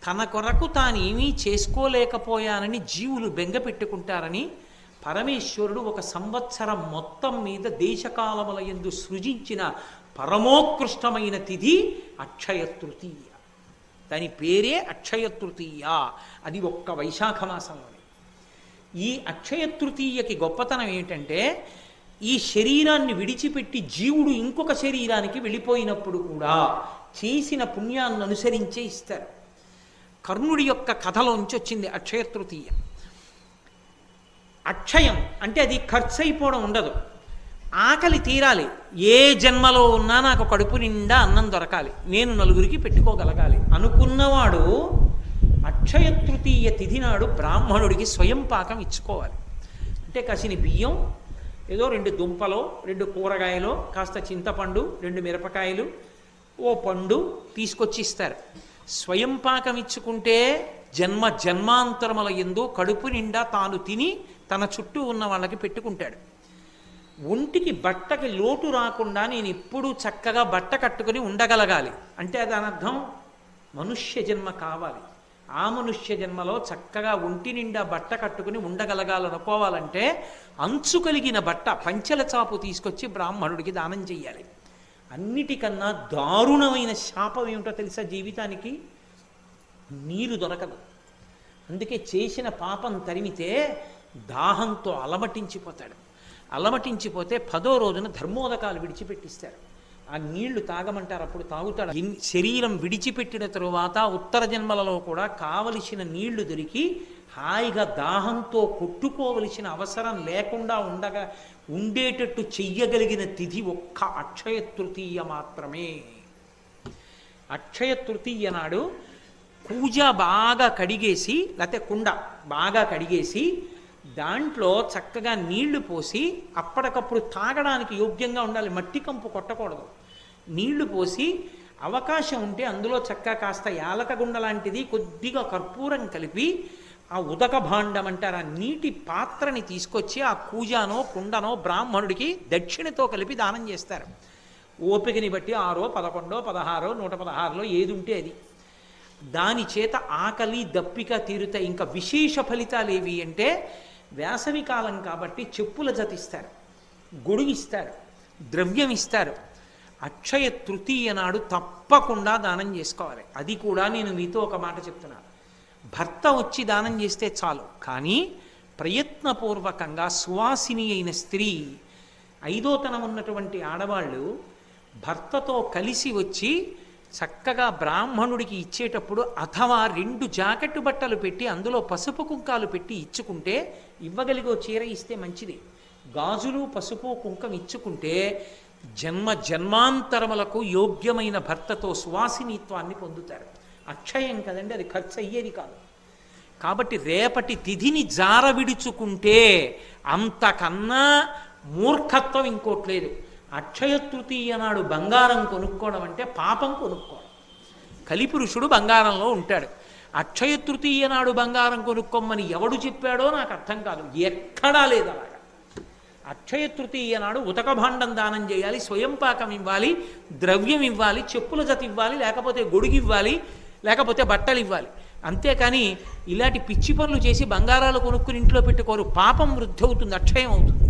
తన కొరకు తానేమీ చేసుకోలేకపోయానని జీవులు బెంగ పెట్టుకుంటారని పరమేశ్వరుడు ఒక సంవత్సరం మొత్తం మీద దేశకాలముల యందు సృజించిన పరమోత్కృష్టమైన తిథి అక్షయ తృతీయ. దాని పేరే అక్షయ తృతీయ. అది ఒక్క వైశాఖ మాసంలోనే. ఈ అక్షయ తృతీయకి గొప్పతనం ఏంటంటే, ఈ శరీరాన్ని విడిచిపెట్టి జీవుడు ఇంకొక శరీరానికి వెళ్ళిపోయినప్పుడు కూడా చేసిన పుణ్యాన్ని అనుసరించే ఇస్తారు. కర్ణుడి యొక్క కథలోంచి వచ్చింది అక్షయ తృతీయ. అక్షయం అంటే అది ఖర్చు అయిపోవడం ఉండదు, ఆకలి తీరాలి. ఏ జన్మలో ఉన్నా నాకు కడుపు నిండా అన్నం దొరకాలి, నేను నలుగురికి పెట్టుకోగలగాలి అనుకున్నవాడు అక్షయ తృతీయ తిథి నాడు బ్రాహ్మణుడికి స్వయం పాకం ఇచ్చుకోవాలి. అంటే కసిని బియ్యం, ఏదో 2 దుంపలో 2 కూరగాయలో, కాస్త చింతపండు, 2 మిరపకాయలు, ఓ పండు తీసుకొచ్చి ఇస్తారు. స్వయం పాకం ఇచ్చుకుంటే జన్మాంతరముల యందు కడుపు నిండా తాను తిని తన చుట్టూ ఉన్న వాళ్ళకి పెట్టుకుంటాడు. ఒంటికి బట్టకి లోటు రాకుండా నేను ఎప్పుడూ చక్కగా బట్ట కట్టుకుని ఉండగలగాలి అంటే దాని అర్థం మనుష్య జన్మ కావాలి. ఆ మనుష్య జన్మలో చక్కగా ఒంటి నిండా బట్ట కట్టుకుని ఉండగలగాలనుకోవాలంటే అంచు కలిగిన బట్ట, పంచెల చాపు తీసుకొచ్చి బ్రాహ్మణుడికి దానం చెయ్యాలి. అన్నిటికన్నా దారుణమైన శాపం ఏమిటో తెలుసా జీవితానికి? నీరు దొరకదు. అందుకే చేసిన పాపం తరిమితే దాహంతో అలమటించిపోతాడు. అలమటించిపోతే 10వ రోజున ధర్మోదకాలు విడిచిపెట్టిస్తారు. ఆ నీళ్లు తాగమంటారు, అప్పుడు తాగుతాడు. శరీరం విడిచిపెట్టిన తరువాత ఉత్తర జన్మలలో కూడా కావలసిన నీళ్లు దొరికి హాయిగా దాహంతో కొట్టుకోవలసిన అవసరం లేకుండా ఉండేటట్టు చెయ్యగలిగిన తిథి ఒక్క అక్షయ తృతీయ మాత్రమే. అక్షయ తృతీయ నాడు కూజ బాగా కడిగేసి, లేకపోతే కుండ బాగా కడిగేసి దాంట్లో చక్కగా నీళ్లు పోసి, అప్పటికప్పుడు తాగడానికి యోగ్యంగా ఉండాలి, మట్టి కంపు కొట్టకూడదు. నీళ్లు పోసి అవకాశం ఉంటే అందులో చక్కగా కాస్త యాలకగుండ లాంటిది, కొద్దిగా కర్పూరం కలిపి ఆ ఉదక భాండం అంటారు, ఆ నీటి పాత్రని తీసుకొచ్చి ఆ కూజానో కుండనో బ్రాహ్మణుడికి దక్షిణతో కలిపి దానం చేస్తారు. ఓపికని బట్టి 6, 11, 16, 116లో ఏది ఉంటే అది. దాని చేత ఆకలి దప్పిక తీరుతాయి. ఇంకా విశేష ఫలితాలు ఏవి అంటే, వేసవి కాలం కాబట్టి చెప్పుల జతిస్తారు, గొడుగిస్తారు, ద్రవ్యం ఇస్తారు. అక్షయ తృతీయ నాడు తప్పకుండా దానం చేసుకోవాలి. అది కూడా నేను మీతో ఒక మాట చెప్తున్నాను, భర్త వచ్చి దానం చేస్తే చాలు, కానీ ప్రయత్నపూర్వకంగా సువాసిని అయిన స్త్రీ, 5వ ఉన్నటువంటి ఆడవాళ్ళు భర్తతో కలిసి వచ్చి చక్కగా బ్రాహ్మణుడికి ఇచ్చేటప్పుడు అథవా 2 జాకెట్టు బట్టలు పెట్టి అందులో పసుపు కుంకాలు పెట్టి ఇచ్చుకుంటే, ఇవ్వగలిగో చీర ఇస్తే మంచిది. గాజులు పసుపు కుంకం ఇచ్చుకుంటే జన్మాంతరములకు యోగ్యమైన భర్తతో సువాసినిత్వాన్ని పొందుతారు. అక్షయం కదండి, అది ఖర్చు అయ్యేది కాదు. కాబట్టి రేపటి తిథిని జార విడుచుకుంటే అంతకన్నా మూర్ఖత్వం ఇంకోట్లేదు. అక్షయ తృతీయ నాడు బంగారం కొనుక్కోవడం అంటే పాపం కొనుక్కోవడం. కలిపురుషుడు బంగారంలో ఉంటాడు. అక్షయ తృతీయ నాడు బంగారం కొనుక్కోమని ఎవడు చెప్పాడో నాకు అర్థం కాదు, ఎక్కడా లేదు అలాగా. అక్షయ తృతీయ నాడు ఉతక భాండం దానం చేయాలి, స్వయం పాకం ఇవ్వాలి, ద్రవ్యం ఇవ్వాలి, చెప్పుల జత ఇవ్వాలి, లేకపోతే గొడుగు ఇవ్వాలి, లేకపోతే బట్టలు ఇవ్వాలి. అంతేకాని ఇలాంటి పిచ్చి పనులు చేసి బంగారాలు కొనుక్కుని ఇంట్లో పెట్టుకోరు. పాపం వృద్ధి అవుతుంది, అక్షయం అవుతుంది.